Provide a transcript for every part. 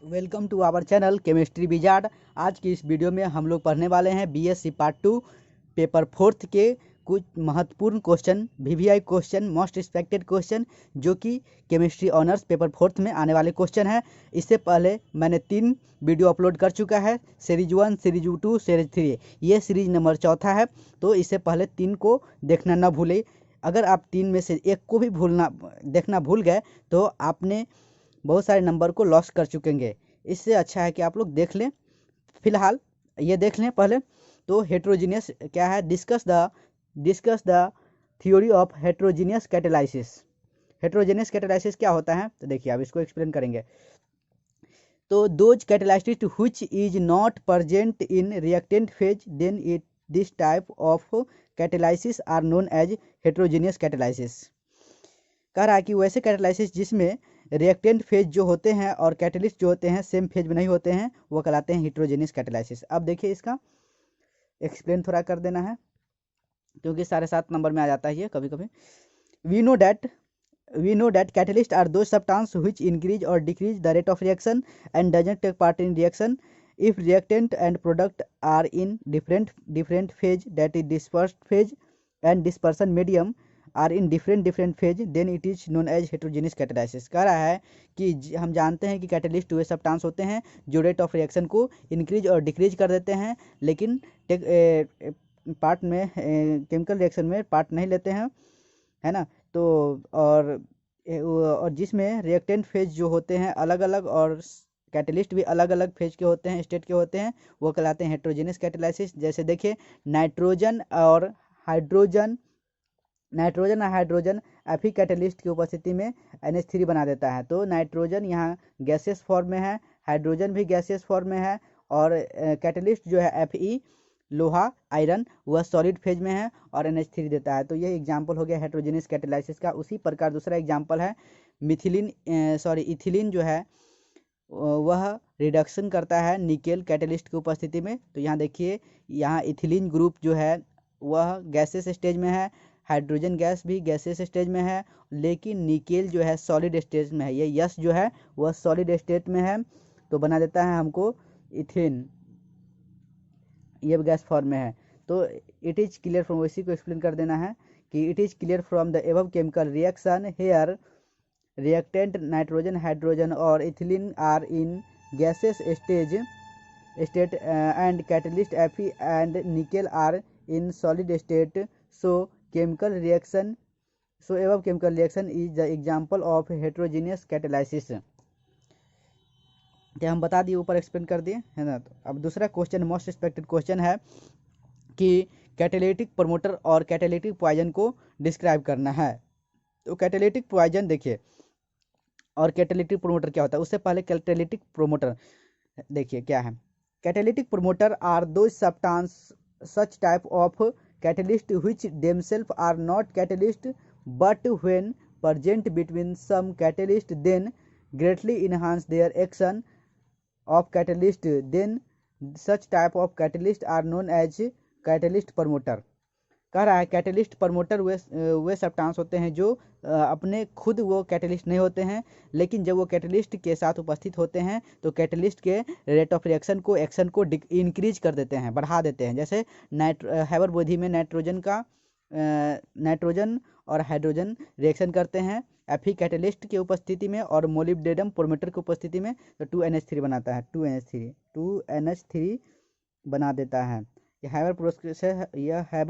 Welcome to our channel chemistry wizard. आज की इस वीडियो में हम लोग पढ़ने वाले हैं बीएससी पार्ट 2 पेपर 4 के कुछ महत्वपूर्ण question, VVI question, most expected question, जो कि केमिस्ट्री ऑनर्स पेपर 4 में आने वाले क्वेश्चन है। इससे पहले मैंने 3 वीडियो अपलोड कर चुका है, सीरीज 1, सीरीज 2, सीरीज 3। ये सीरीज नंबर 4 है, तो इससे पहले 3 को देखना ना भूलें। अगर आप 3 में से एक को भी देखना भूल गए तो आपने बहुत सारे नंबर को लॉस कर चुकेंगे। इससे अच्छा है कि आप लोग देख लें, फिलहाल ये देख लें पहले। तो हेट्रोजीनियस क्या है, discuss the theory of heterogeneous catalysis. Heterogeneous catalysis क्या होता है, तो देखिए आप इसको एक्सप्लेन करेंगे। तो those catalysis which is not present in reactant phase then it this type of catalysis are known as heterogeneous catalysis. कह रहा है कि वैसे कैटालाइसिस जिसमें रिएक्टेंट फेज जो होते हैं और कैटलिस्ट जो होते हैं सेम फेज में नहीं होते हैं, वो कहलाते हैं हेट्रोजेनियस कैटालाइसिस। अब देखिए इसका एक्सप्लेन थोड़ा कर देना है, क्योंकि 7.5 नंबर में आ जाता है ये कभी कभी। We know that catalyst are the substance which increase और decrease the rate of reaction and doesn't take part in reaction if reactant and product are in different phase, that is dispersed phase, and dispersion medium are in different phase, then it is known as heterogeneous catalysis। कह रहा है कि हम जानते हैं कि catalyst वे substance होते हैं जो रेट ऑफ रिएक्शन को इंक्रीज और डिक्रीज कर देते हैं, लेकिन पार्ट में केमिकल रिएक्शन में पार्ट नहीं लेते हैं, है ना। तो और जिसमें रिएक्टेंट फेज जो होते हैं अलग अलग और कैटलिस्ट भी अलग अलग फेज के होते हैं, स्टेट के होते हैं, वो कहलाते हैं हेट्रोजेनियस कैटालाइसिस। जैसे देखिए नाइट्रोजन और हाइड्रोजन एफी कैटलिस्ट की उपस्थिति में NH3 बना देता है। तो नाइट्रोजन यहाँ गैसियस फॉर्म में है, हाइड्रोजन भी गैसियस फॉर्म में है, और कैटलिस्ट जो है Fe लोहा आयरन वह सॉलिड फेज में है और NH3 देता है। तो ये एग्जाम्पल हो गया हेट्रोजेनियस कैटालाइसिस का। उसी प्रकार दूसरा एग्जाम्पल है इथिलीन जो है वह रिडक्शन करता है निकेल कैटलिस्ट की उपस्थिति में। तो यहाँ देखिए, यहाँ इथिलीन ग्रुप जो है वह गैसेस स्टेज में है, हाइड्रोजन गैस भी गैसेस स्टेज में है, लेकिन निकेल जो है सॉलिड स्टेज में है। ये यस जो है वह सॉलिड स्टेट में है, तो बना देता है हमको इथेन, ये गैस फॉर्म में है। तो इट इज क्लियर फ्रॉम, इसी को एक्सप्लेन कर देना है कि it is clear from the above chemical reaction here reactant nitrogen, hydrogen or ethylene are in gaseous state and catalyst Fe and nickel are in solid state. So above chemical reaction is the example of heterogeneous catalysis। क्या हम बता दिए, ऊपर explain कर दिए, है ना। तो अब दूसरा क्वेश्चन, मोस्ट एक्सपेक्टेड क्वेश्चन है कि कैटालिटिक प्रमोटर और कैटालिटिक पॉइजन को डिस्क्राइब करना है। तो कैटालिटिक पॉइजन देखिए और कैटालिटिक प्रोमोटर क्या होता है, उससे पहले कैटालिटिक प्रोमोटर देखिए क्या है। Catalytic promoter are the substance such type of catalyst which themselves are not catalyst but when present between some catalyst then greatly enhance their action of catalyst, then such type of catalyst are known as catalyst promoter. कह रहा है catalyst promoter वे substance होते हैं जो अपने खुद वो catalyst नहीं होते हैं, लेकिन जब वो कैटलिस्ट के साथ उपस्थित होते हैं तो कैटलिस्ट के रेट ऑफ रिएक्शन को इंक्रीज कर देते हैं, बढ़ा देते हैं। जैसे हैबर विधि में नाइट्रोजन और हाइड्रोजन रिएक्शन करते हैं Fe कैटलिस्ट की उपस्थिति में और मोलिब्डेनम प्रोमोटर की उपस्थिति में, तो 2NH3 बनाता है, 2NH3 बना देता है। यह हैबर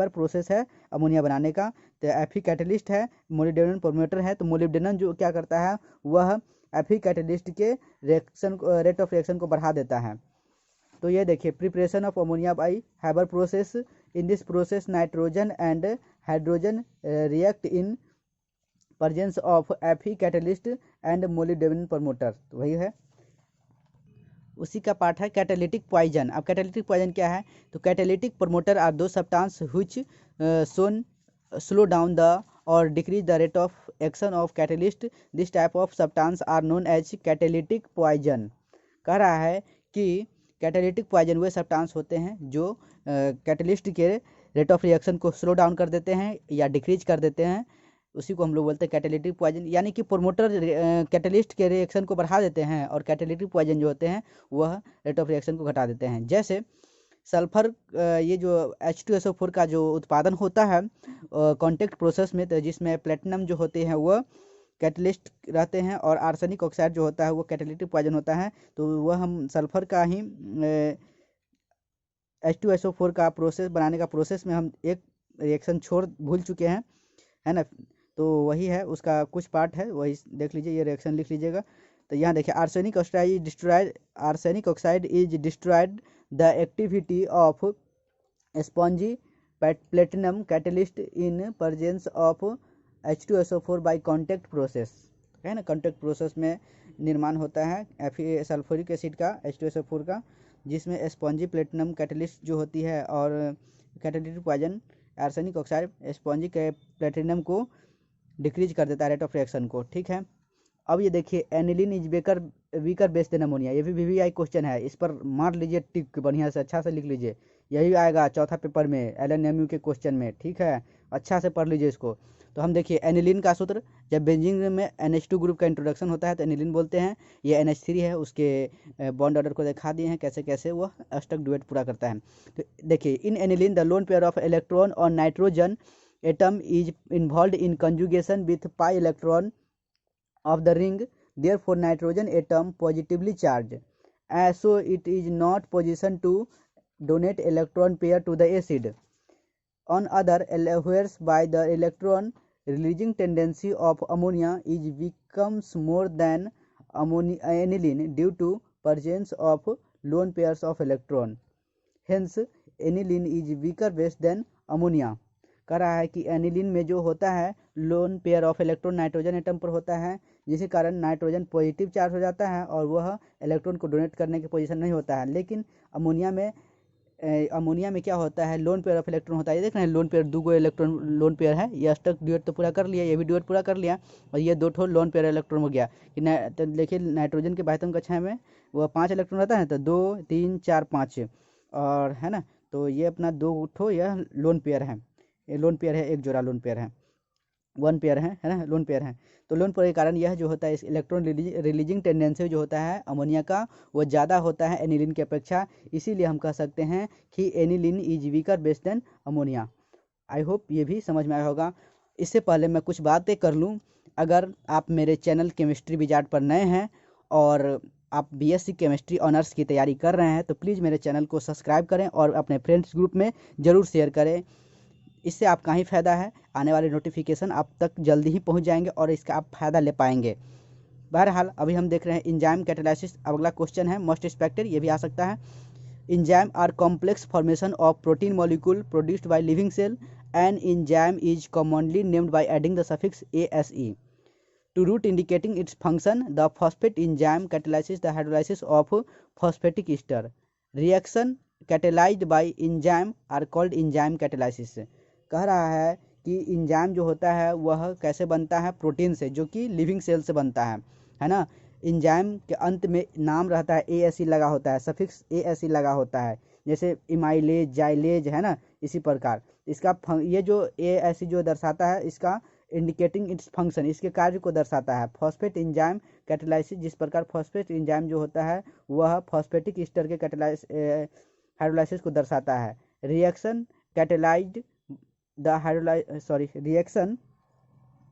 प्रोसेस है अमोनिया बनाने का। तो Fe कैटलिस्ट है, मोलिब्डेनम प्रोमोटर है। तो मोलिब्डेनम जो क्या करता है, वह Fe कैटलिस्ट के रेट ऑफ रिएक्शन को बढ़ा देता है। तो ये देखिए, preparation of ammonia by Haber process. In this process nitrogen and hydrogen react in presence of Fe catalyst and molybdenum promoter. तो वही है, उसी का पार्ट है कैटालिटिक पॉइजन। अब कैटालिटिक पॉइजन क्या है, तो catalytic promoter are the substance which slow down the और decrease the rate of action of catalyst, this type of substance are known as catalytic poison. कह रहा है कि कैटालिटिक पॉइजन वे substance होते हैं जो कैटलिस्ट के रेट ऑफ रिएक्शन को स्लो डाउन कर देते हैं या डिक्रीज कर देते हैं, उसी को हम लोग बोलते हैं कैटालिटिक पॉइजन, यानी कि प्रोमोटर कैटलिस्ट के रिएक्शन को बढ़ा देते हैं और कैटालिटिक पॉइजन जो होते हैं वह रेट ऑफ रिएक्शन को घटा देते हैं। जैसे सल्फर, ये जो H2SO4 का जो उत्पादन होता है कॉन्टेक्ट प्रोसेस में, तो जिसमें प्लेटिनम जो होते हैं वह कैटलिस्ट रहते हैं और आर्सेनिक ऑक्साइड जो होता है वो कैटालिटिक पॉइजन होता है। तो वह हम सल्फर का ही H2SO4 का प्रोसेस बनाने का प्रोसेस में हम एक रिएक्शन छोड़ भूल चुके हैं, है ना। तो वही है, उसका कुछ पार्ट है, वही देख लीजिए, ये रिएक्शन लिख लीजिएगा। तो यहाँ देखिए, arsenic oxide is destroyed the activity of spongy platinum catalyst in presence of H2SO4 by contact process, है ना। कॉन्टेक्ट प्रोसेस में निर्माण होता है सल्फ्यूरिक एसिड का H2SO4 का, जिसमें स्पॉन्जी प्लेटिनम कैटलिस्ट जो होती है और catalytic poison arsenic oxide spongy के प्लेटिनम को डिक्रीज कर देता है रेट ऑफ रिएक्शन को, ठीक है। अब ये देखिए, aniline is weaker base than ammonia, ये भी VVI क्वेश्चन है, इस पर मार लीजिए टिक, बढ़िया से अच्छा से लिख लीजिए, यही आएगा चौथा पेपर में LNMU के क्वेश्चन में, ठीक है। अच्छा से पढ़ लीजिए इसको। तो हम देखिए एनिलीन का सूत्र, जब बेंजीन में NH2 ग्रुप का इंट्रोडक्शन होता है तो एनिलीन बोलते हैं। ये NH3 है, उसके बॉन्ड ऑर्डर को दिखा दिए हैं कैसे कैसे वह अष्टक डुएट पूरा करता है। तो देखिए, in aniline the lone pair of electron और nitrogen atom is involve in conjugation with pi electron of the ring, therefore nitrogen atom positively charged, so it is not position to donate electron pair to the acid. On other, whereas by the electron releasing tendency of ammonia is becomes more than aniline due to presence of lone pairs of electron, hence aniline is weaker base than ammonia। कह रहा है कि aniline में जो होता है loan pair of electron nitrogen atom पर होता है, जिसके कारण नाइट्रोजन पॉजिटिव चार्ज हो जाता है और वह इलेक्ट्रॉन को डोनेट करने की पोजीशन नहीं होता है। लेकिन अमोनिया में क्या होता है, लोन पेयर ऑफ इलेक्ट्रॉन होता है। ये देख रहे हैं, lone pair, 2 electron lone pair है, ये अष्टक ड्यूएट तो पूरा कर लिया, ये भी ड्यूएट पूरा कर लिया, और ये 2 लोन पेयर इलेक्ट्रॉन हो गया कि तो देखिए नाइट्रोजन के बाह्यतम कक्षा में वह 5 इलेक्ट्रॉन रहता है, तो 2 3 4 5, और है ना, तो ये अपना 2 यह लोन पेयर है, ये लोन पेयर है, एक जोड़ा लोन पेयर है, 1 पेयर है ना, लोन पेयर है। तो लोन पेयर के कारण यह जो होता है इस इलेक्ट्रॉन रिलीजिंग टेंडेंसी जो होता है अमोनिया का वो ज़्यादा होता है एनिलीन की अपेक्षा, इसीलिए हम कह सकते हैं कि aniline is weaker base than ammonia. I hope ये भी समझ में आया होगा। इससे पहले मैं कुछ बातें कर लूँ, अगर आप मेरे चैनल केमिस्ट्री विजार्ड पर नए हैं और आप BSc केमिस्ट्री ऑनर्स की तैयारी कर रहे हैं तो प्लीज़ मेरे चैनल को सब्सक्राइब करें और अपने फ्रेंड्स ग्रुप में ज़रूर शेयर करें। इससे आपका ही फ़ायदा है, आने वाले नोटिफिकेशन आप तक जल्दी ही पहुंच जाएंगे और इसका आप फ़ायदा ले पाएंगे। बहरहाल अभी हम देख रहे हैं इंजाइम कैटालिसिस, अगला क्वेश्चन है मोस्ट एक्सपेक्टेड, ये भी आ सकता है। Enzyme are complex formation of protein molecule produced by living cell and enzyme is commonly named by adding the suffix ASE to root indicating its function. The phosphate enzyme catalyzes the hydrolysis of phosphatic ester. Reaction catalyzed by enzyme are called enzyme catalysis। कह रहा है कि enzyme जो होता है वह कैसे बनता है, प्रोटीन से, जो कि लिविंग सेल से बनता है ना। इंजाइम के अंत में नाम रहता है ASE लगा होता है, सफिक्स ASE लगा होता है, जैसे इमाइलेज, जाइलेज, है ना, इसी प्रकार इसका ये जो ASE जो दर्शाता है इसका इंडिकेटिंग इट्स फंक्शन, इसके कार्य को दर्शाता है। फॉस्फेट एंजाइम कैटालाइसिस, जिस प्रकार फॉस्फेट एंजाइम जो होता है वह फॉस्फेटिक ईस्टर के हाइड्रोलाइसिस को दर्शाता है। Reaction catalysed reaction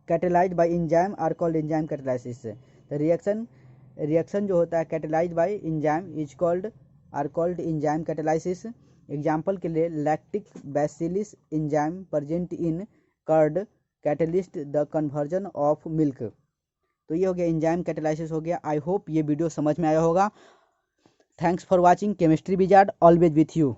catalysed by enzyme are called enzyme catalysis. Reaction जो होता है catalysed by enzyme is called are called enzyme catalysis. Example के लिए lactic bacillus enzyme present in curd catalyst the conversion of milk. तो ये हो गया enzyme catalysis हो गया। आई होप ये वीडियो समझ में आया होगा। Thanks for watching chemistry wizard, always with you.